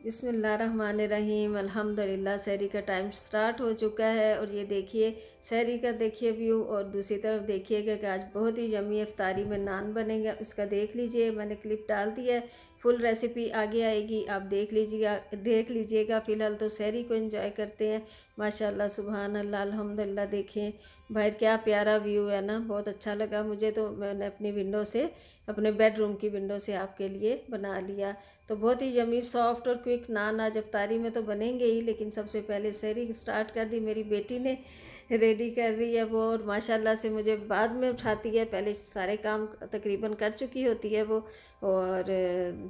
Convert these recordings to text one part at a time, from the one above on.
बिस्मिल्लाहिर्रहमानिर्रहीम अल्हम्दुलिल्लाह। सहरी का टाइम स्टार्ट हो चुका है और ये देखिए सहरी का देखिए व्यू, और दूसरी तरफ देखिएगा कि आज बहुत ही यम्मी इफ्तारी में नान बनेगा। उसका देख लीजिए, मैंने क्लिप डाल दिया है, फुल रेसिपी आगे आएगी, आप देख लीजिएगा। फ़िलहाल तो सहरी को एंजॉय करते हैं। माशाल्लाह सुभान अल्लाह अल्हम्दुलिल्लाह। देखें बाहर क्या प्यारा व्यू है ना, बहुत अच्छा लगा मुझे। तो मैंने अपनी विंडो से, अपने बेडरूम की विंडो से आपके लिए बना लिया। तो बहुत ही यम्मी सॉफ्ट और क्विक नान आज इफ्तारी में तो बनेंगे ही, लेकिन सबसे पहले सहरी स्टार्ट कर दी। मेरी बेटी ने रेडी कर रही है वो, और माशाल्लाह से मुझे बाद में उठाती है, पहले सारे काम तकरीबन कर चुकी होती है वो, और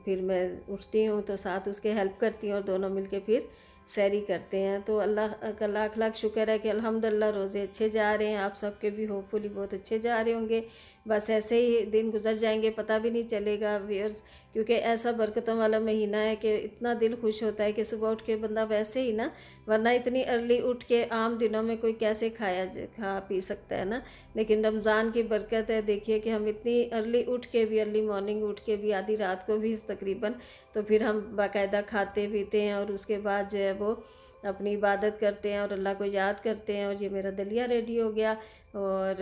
फिर मैं उठती हूँ तो साथ उसके हेल्प करती हूँ और दोनों मिलके फिर सहरी करते हैं। तो अल्लाह का लाख लाख शुक्र है कि अल्हम्दुलिल्लाह रोज़े अच्छे जा रहे हैं। आप सबके भी होपफुली बहुत अच्छे जा रहे होंगे। बस ऐसे ही दिन गुजर जाएंगे, पता भी नहीं चलेगा व्यूअर्स, क्योंकि ऐसा बरकतों वाला महीना है कि इतना दिल खुश होता है कि सुबह उठ के बंदा वैसे ही ना, वरना इतनी अर्ली उठ के आम दिनों में कोई कैसे खा पी सकता है ना। लेकिन रमज़ान की बरकत है, देखिए कि हम इतनी अर्ली उठ के भी, अर्ली मॉर्निंग उठ के भी, आधी रात को भी तकरीबन, तो फिर हम बाकायदा खाते पीते हैं और उसके बाद जो है वो अपनी इबादत करते हैं और अल्लाह को याद करते हैं। और ये मेरा दलिया रेडी हो गया, और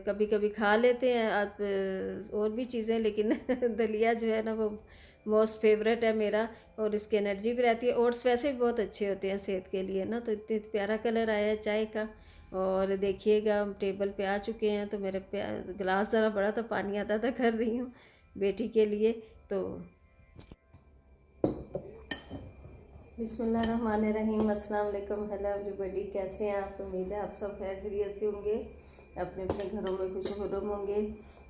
कभी कभी खा लेते हैं आप और भी चीज़ें, लेकिन दलिया जो है ना वो मोस्ट फेवरेट है मेरा, और इसकी एनर्जी भी रहती है। ओट्स वैसे भी बहुत अच्छे होते हैं सेहत के लिए ना। तो इतने प्यारा कलर आया है चाय का, और देखिएगा हम टेबल पे आ चुके हैं। तो मेरे गिलास ज़रा बड़ा, तो पानी आधा आधा कर रही हूँ बेटी के लिए। तो बिस्मिल्लाहिर्रहमानिर्रहीम, अस्सलाम वालेकुम, हेलो एवरीबॉडी। कैसे हैं आप? उम्मीद है आप सब खैर खैरियत से होंगे, अपने अपने घरों में खुशनुमा होंगे।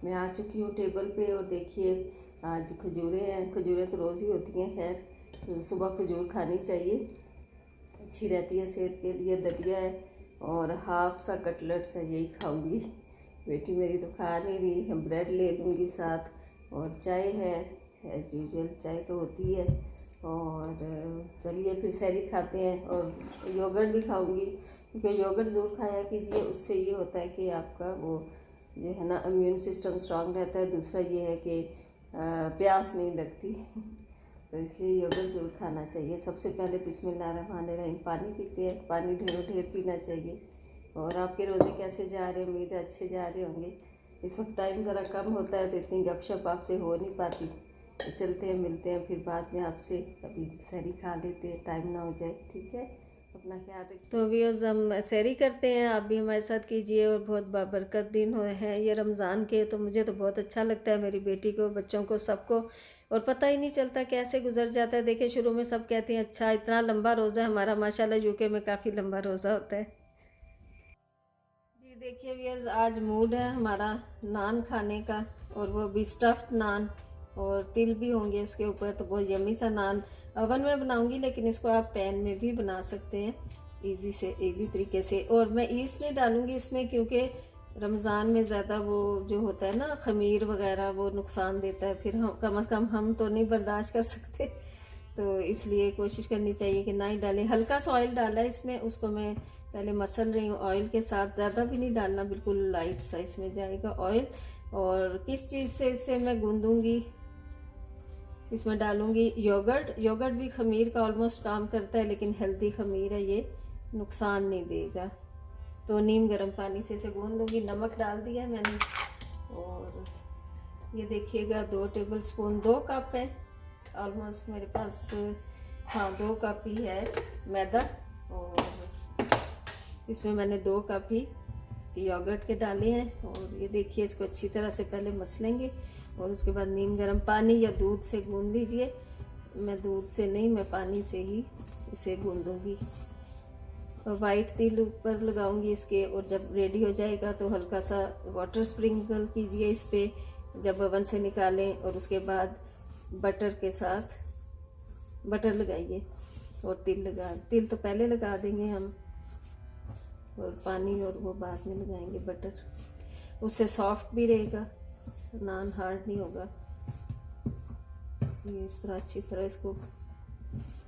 मैं आ चुकी हूँ टेबल पे, और देखिए आज खजूरें हैं। खजूरें तो रोज़ ही होती हैं, खैर तो सुबह खजूर खानी चाहिए, अच्छी रहती है सेहत के लिए। दलिया है और हाफ सा कटलेट्स है, यही खाऊंगी। बेटी मेरी तो खा नहीं रही, हम ब्रेड ले लूँगी साथ, और चाय है एज यूजल, चाय तो होती है। और चलिए फिर सहरी खाते हैं, और योगर्ट भी खाऊंगी, क्योंकि योगर्ट ज़रूर खाया कीजिए। उससे ये होता है कि आपका वो जो है ना इम्यून सिस्टम स्ट्रांग रहता है। दूसरा ये है कि प्यास नहीं लगती तो इसलिए योगर्ट ज़रूर खाना चाहिए। सबसे पहले बिस्मिल्लाहिर्रहमानिर्रहीम पानी पीते हैं, पानी ढेरों ढेर पीना चाहिए। और आपके रोज़े कैसे जा रहे हैं? उम्मीद है अच्छे जा रहे होंगे। इस वक्त टाइम ज़रा कम होता है तो इतनी गपशप आपसे हो नहीं पाती। तो चलते हैं, मिलते हैं फिर बाद में आपसे। अभी सहरी खा लेते हैं, टाइम ना हो जाए, ठीक है? अपना ख्याल रखिए। तो व्यूअर्स हम सहरी करते हैं, आप भी हमारे साथ कीजिए। और बहुत बाबरकत दिन हैं ये रमज़ान के, तो मुझे तो बहुत अच्छा लगता है, मेरी बेटी को, बच्चों को, सबको। और पता ही नहीं चलता कैसे गुजर जाता है। देखिए शुरू में सब कहते हैं अच्छा इतना लंबा रोज़ा है हमारा, माशाल्लाह यूके में काफ़ी लंबा रोज़ा होता है जी। देखिए व्यूअर्स आज मूड है हमारा नान खाने का, और वो भी स्टफ्ड नान, और तिल भी होंगे उसके ऊपर। तो बहुत यम्मी सा नान ओवन में बनाऊंगी, लेकिन इसको आप पैन में भी बना सकते हैं इजी तरीके से। और मैं ईस्ट नहीं डालूंगी इसमें, क्योंकि रमज़ान में ज़्यादा वो जो होता है ना खमीर वगैरह, वो नुकसान देता है, फिर हम कम अज़ कम हम तो नहीं बर्दाश्त कर सकते। तो इसलिए कोशिश करनी चाहिए कि ना ही डालें। हल्का सा ऑयल डाला है इसमें, उसको मैं पहले मसल रही हूँ ऑयल के साथ, ज़्यादा भी नहीं डालना, बिल्कुल लाइट सा इसमें जाएगा ऑयल। और किस चीज़ से इसे मैं गूंदूंगी, इसमें डालूंगी योगर्ट। योगर्ट भी खमीर का ऑलमोस्ट काम करता है, लेकिन हेल्दी खमीर है, ये नुकसान नहीं देगा। तो नीम गर्म पानी से इसे गूंद लूँगी। नमक डाल दिया मैंने, और ये देखिएगा 2 टेबल स्पून, 2 कप है ऑलमोस्ट मेरे पास, हाँ 2 कप ही है मैदा। और इसमें मैंने 2 कप ही योगर्ट के डाले हैं। और ये देखिए इसको अच्छी तरह से पहले मसलेंगे, और उसके बाद नीम गर्म पानी या दूध से गूंद लीजिए। मैं दूध से नहीं, मैं पानी से ही इसे गूंदूंगी। और वाइट तिल ऊपर लगाऊंगी इसके, और जब रेडी हो जाएगा तो हल्का सा वाटर स्प्रिंकल कीजिए इस पर जब ओवन से निकालें। और उसके बाद बटर के साथ बटर लगाइए, और तिल तो पहले लगा देंगे हम, और पानी और वो बाद में लगाएंगे बटर। उससे सॉफ्ट भी रहेगा, नान हार्ड नहीं होगा। ये इस तरह अच्छी तरह इसको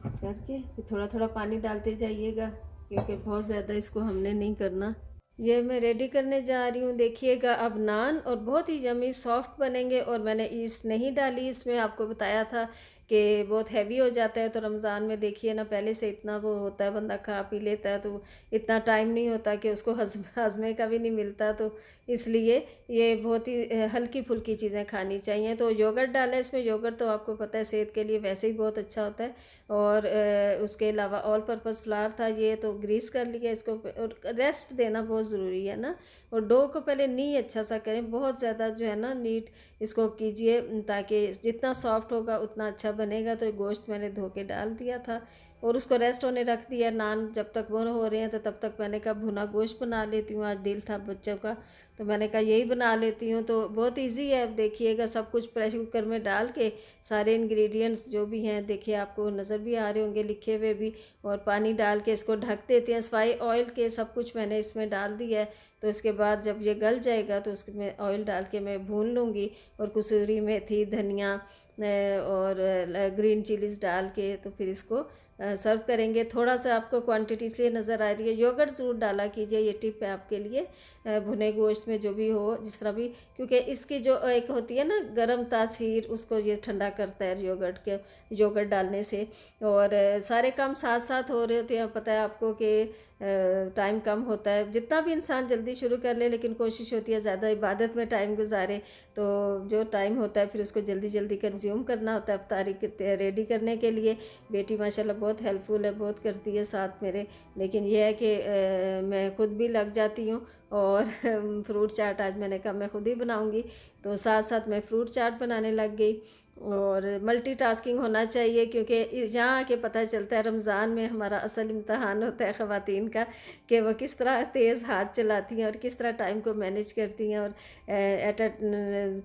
करके फिर थोड़ा थोड़ा पानी डालते जाइएगा, क्योंकि बहुत ज़्यादा इसको हमने नहीं करना। ये मैं रेडी करने जा रही हूँ, देखिएगा अब नान, और बहुत ही यम्मी सॉफ्ट बनेंगे। और मैंने ईस्ट नहीं डाली इसमें, आपको बताया था कि बहुत हैवी हो जाता है। तो रमज़ान में देखिए ना, पहले से इतना वो होता है, बंदा खा पी लेता है तो इतना टाइम नहीं होता कि उसको हज़मे का भी नहीं मिलता। तो इसलिए ये बहुत ही हल्की फुल्की चीज़ें खानी चाहिए। तो योगर्ट डाला है इसमें। योगर्ट तो आपको पता है सेहत के लिए वैसे ही बहुत अच्छा होता है। और उसके अलावा ऑल पर्पज़ फ्लावर था ये, तो ग्रीस कर लिया इसको। और रेस्ट देना बहुत ज़रूरी है ना। और डो को पहले नी अच्छा सा करें, बहुत ज़्यादा जो है ना नीट इसको कीजिए, ताकि जितना सॉफ्ट होगा उतना अच्छा बनेगा। तो गोश्त मैंने धो के डाल दिया था और उसको रेस्ट होने रख दिया। नान जब तक वो हो रहे हैं तो तब तक मैंने कहा भुना गोश्त बना लेती हूँ। आज दिल था बच्चों का, तो मैंने कहा यही बना लेती हूँ। तो बहुत इजी है। अब देखिएगा सब कुछ प्रेशर कुकर में डाल के सारे इंग्रेडिएंट्स जो भी हैं, देखिए आपको नज़र भी आ रहे होंगे लिखे हुए भी। और पानी डाल के इसको ढक देते हैं। सवाई ऑयल के सब कुछ मैंने इसमें डाल दिया है। तो इसके बाद जब ये गल जाएगा तो उसमें ऑयल डाल के मैं भून लूँगी। और कसूरी मेथी, धनिया और ग्रीन चिलीज़ डाल के तो फिर इसको सर्व करेंगे। थोड़ा सा आपको क्वांटिटी इसलिए नज़र आ रही है, योगर्ट ज़रूर डाला कीजिए, ये टिप है आपके लिए। भुने गोश्त में जो भी हो जिस तरह भी, क्योंकि इसकी जो एक होती है ना गर्म तासीर, उसको ये ठंडा करता है योगर्ट डालने से। और सारे काम साथ साथ हो रहे होते हैं। पता है आपको कि टाइम कम होता है, जितना भी इंसान जल्दी शुरू कर ले, लेकिन कोशिश होती है ज़्यादा इबादत में टाइम गुजारे। तो जो टाइम होता है फिर उसको जल्दी जल्दी कंज्यूम करना होता है इफ्तारी रेडी करने के लिए। बेटी माशाल्लाह बहुत हेल्पफुल है, बहुत करती है साथ मेरे। लेकिन यह है कि मैं खुद भी लग जाती हूँ। और फ्रूट चाट आज मैंने कहा मैं खुद ही बनाऊँगी, तो साथ साथ मैं फ्रूट चाट बनाने लग गई। और मल्टीटास्किंग होना चाहिए, क्योंकि यहाँ आके पता चलता है रमज़ान में हमारा असल इम्तहान होता है ख़वातीन का, कि वो किस तरह तेज़ हाथ चलाती हैं और किस तरह टाइम को मैनेज करती हैं, और एट अ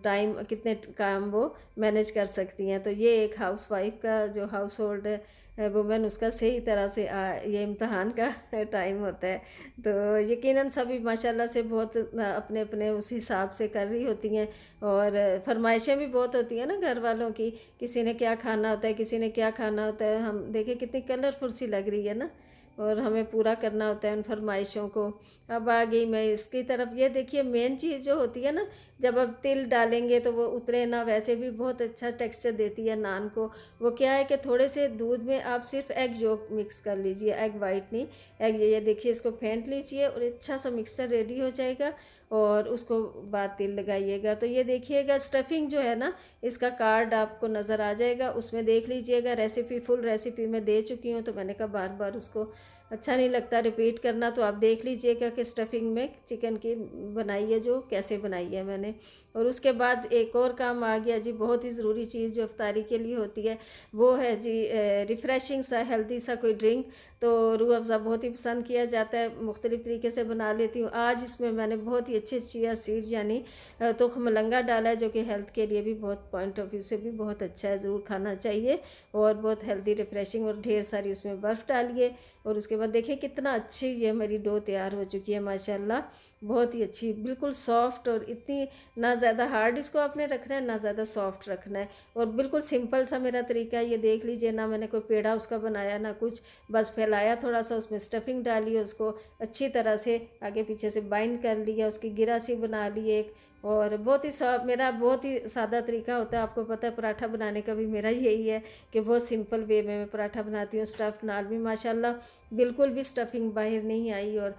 टाइम कितने काम वो मैनेज कर सकती हैं। तो ये एक हाउस वाइफ का, जो हाउस होल्ड वुमेन, उसका सही तरह से ये इम्तहान का टाइम होता है। तो यकीनन सभी माशाल्लाह से बहुत अपने अपने उस हिसाब से कर रही होती हैं। और फरमाइशें भी बहुत होती हैं ना घर वालों की, किसी ने क्या खाना होता है, किसी ने क्या खाना होता है। हम देखें कितनी कलरफुल सी लग रही है ना, और हमें पूरा करना होता है उन फरमाइशों को। अब आ गई मैं इसकी तरफ। ये देखिए मेन चीज़ जो होती है ना, जब अब तिल डालेंगे तो वो उतरे ना, वैसे भी बहुत अच्छा टेक्सचर देती है नान को। वो क्या है कि थोड़े से दूध में आप सिर्फ एग योक मिक्स कर लीजिए, एग वाइट नहीं, एग। ये देखिए इसको फेंट लीजिए और अच्छा सा मिक्सचर रेडी हो जाएगा। और उसको बाद तिल लगाइएगा। तो ये देखिएगा स्टफिंग जो है ना, इसका कार्ड आपको नज़र आ जाएगा, उसमें देख लीजिएगा। रेसिपी फुल रेसिपी मैं दे चुकी हूँ, तो मैंने कहा बार बार उसको अच्छा नहीं लगता रिपीट करना। तो आप देख लीजिएगा कि स्टफिंग में चिकन की बनाई है, जो कैसे बनाई है मैंने। और उसके बाद एक और काम आ गया जी, बहुत ही ज़रूरी चीज़ जो इफ्तारी के लिए होती है, वो है जी रिफ़्रेशिंग सा हेल्दी सा कोई ड्रिंक। तो रूह अफ़ज़ा बहुत ही पसंद किया जाता है, मुख्तलिफ़ तरीके से बना लेती हूँ। आज इसमें मैंने बहुत ही अच्छे चिया सीड्स यानी तुख्म मलंगा डाला है, जो कि हेल्थ के लिए भी बहुत पॉइंट ऑफ व्यू से भी बहुत अच्छा है, ज़रूर खाना चाहिए। और बहुत हेल्दी रिफ़्रेशिंग, और ढेर सारी उसमें बर्फ़ डालिए। और उसके बाद देखिए कितना अच्छी ये मेरी डो तैयार हो चुकी है माशाल्लाह, बहुत ही अच्छी, बिल्कुल सॉफ्ट। और इतनी ना ज़्यादा हार्ड इसको आपने रखना है, ना ज़्यादा सॉफ्ट रखना है। और बिल्कुल सिंपल सा मेरा तरीका है, ये देख लीजिए ना, मैंने कोई पेड़ा उसका बनाया ना कुछ, बस फैलाया थोड़ा सा, उसमें स्टफिंग डाली, उसको अच्छी तरह से आगे पीछे से बाइंड कर लिया, उसकी गिरा सी बना ली एक। और बहुत ही मेरा बहुत ही सादा तरीका होता है। आपको पता है पराठा बनाने का भी मेरा यही है कि बहुत सिंपल वे में मैं पराठा बनाती हूँ। स्टफ़ नान भी माशाल्लाह बिल्कुल भी स्टफिंग बाहर नहीं आई। और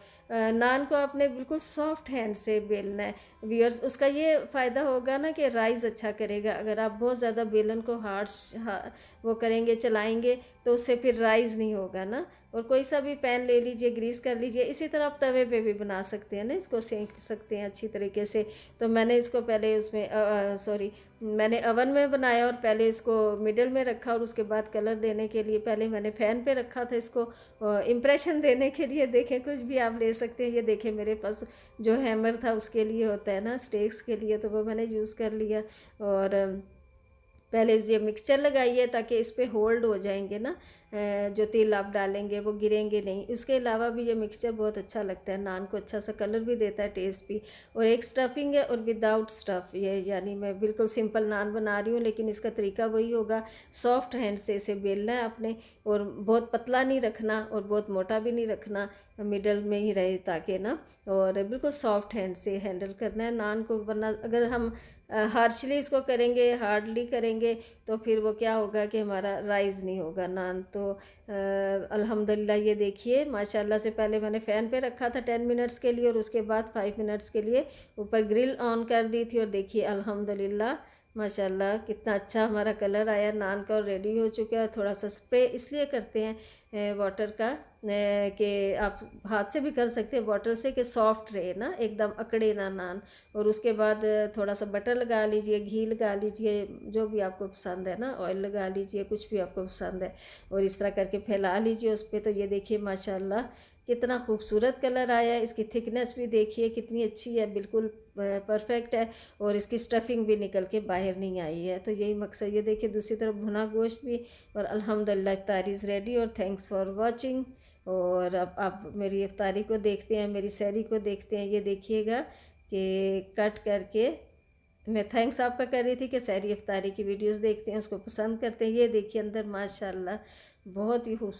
नान को आपने बिल्कुल सॉफ्ट हैंड से बेलना है व्यूअर्स। उसका ये फ़ायदा होगा ना कि राइस अच्छा करेगा। अगर आप बहुत ज़्यादा बेलन को वो करेंगे, चलाएंगे, तो उससे फिर राइस नहीं होगा ना। और कोई सा भी पैन ले लीजिए, ग्रीस कर लीजिए। इसी तरह आप तवे पे भी बना सकते हैं ना, इसको सेंक सकते हैं अच्छी तरीके से। तो मैंने इसको पहले उसमें मैंने अवन में बनाया, और पहले इसको मिडल में रखा, और उसके बाद कलर देने के लिए पहले मैंने फ़ैन पे रखा था इसको, इम्प्रेशन देने के लिए। देखें कुछ भी आप ले सकते हैं। ये देखें मेरे पास जो हैमर था उसके लिए होता है ना, स्टेक्स के लिए, तो वो मैंने यूज़ कर लिया। और पहले ये मिक्सचर लगाइए ताकि इस पे होल्ड हो जाएंगे ना, जो तिल आप डालेंगे वो गिरेंगे नहीं। उसके अलावा भी ये मिक्सचर बहुत अच्छा लगता है, नान को अच्छा सा कलर भी देता है, टेस्ट भी। और एक स्टफिंग है और विदाउट स्टफ़, ये यानी मैं बिल्कुल सिंपल नान बना रही हूँ, लेकिन इसका तरीका वही होगा। सॉफ्ट हैंड से इसे बेलना है आपने, और बहुत पतला नहीं रखना और बहुत मोटा भी नहीं रखना, मिडल में ही रहे ताकि ना। और बिल्कुल सॉफ्ट हैंड से हैंडल करना है नान को, वरना अगर हम हार्शली इसको करेंगे, हार्डली करेंगे तो फिर वो क्या होगा कि हमारा राइज़ नहीं होगा नान। तो अल्हम्दुलिल्लाह ये देखिए माशाल्लाह से पहले मैंने फ़ैन पे रखा था 10 मिनट्स के लिए और उसके बाद 5 मिनट्स के लिए ऊपर ग्रिल ऑन कर दी थी। और देखिए अल्हम्दुलिल्लाह माशाल्लाह कितना अच्छा हमारा कलर आया नान का और रेडी हो चुका है। थोड़ा सा स्प्रे इसलिए करते हैं वाटर का कि आप हाथ से भी कर सकते हैं वाटर से, कि सॉफ्ट रहे ना, एकदम अकड़े ना नान। और उसके बाद थोड़ा सा बटर लगा लीजिए, घी लगा लीजिए, जो भी आपको पसंद है ना, ऑयल लगा लीजिए, कुछ भी आपको पसंद है। और इस तरह करके फैला लीजिए उस पर। तो ये देखिए माशाल्लाह कितना खूबसूरत कलर आया है। इसकी थिकनेस भी देखिए कितनी अच्छी है, बिल्कुल परफेक्ट है। और इसकी स्टफिंग भी निकल के बाहर नहीं आई है। तो यही मकसद। ये देखिए दूसरी तरफ भुना गोश्त भी। और अल्हम्दुलिल्लाह इफ्तारी इज़ रेडी। और थैंक्स फॉर वाचिंग। और अब आप मेरी इफ्तारी को देखते हैं, मेरी सहरी को देखते हैं। ये देखिएगा कि कट करके मैं थैंक्स आपका कर रही थी कि सहरी इफ्तारी की वीडियोस देखते हैं, उसको पसंद करते हैं। ये देखिए अंदर माशाल्लाह बहुत ही खूबसूरत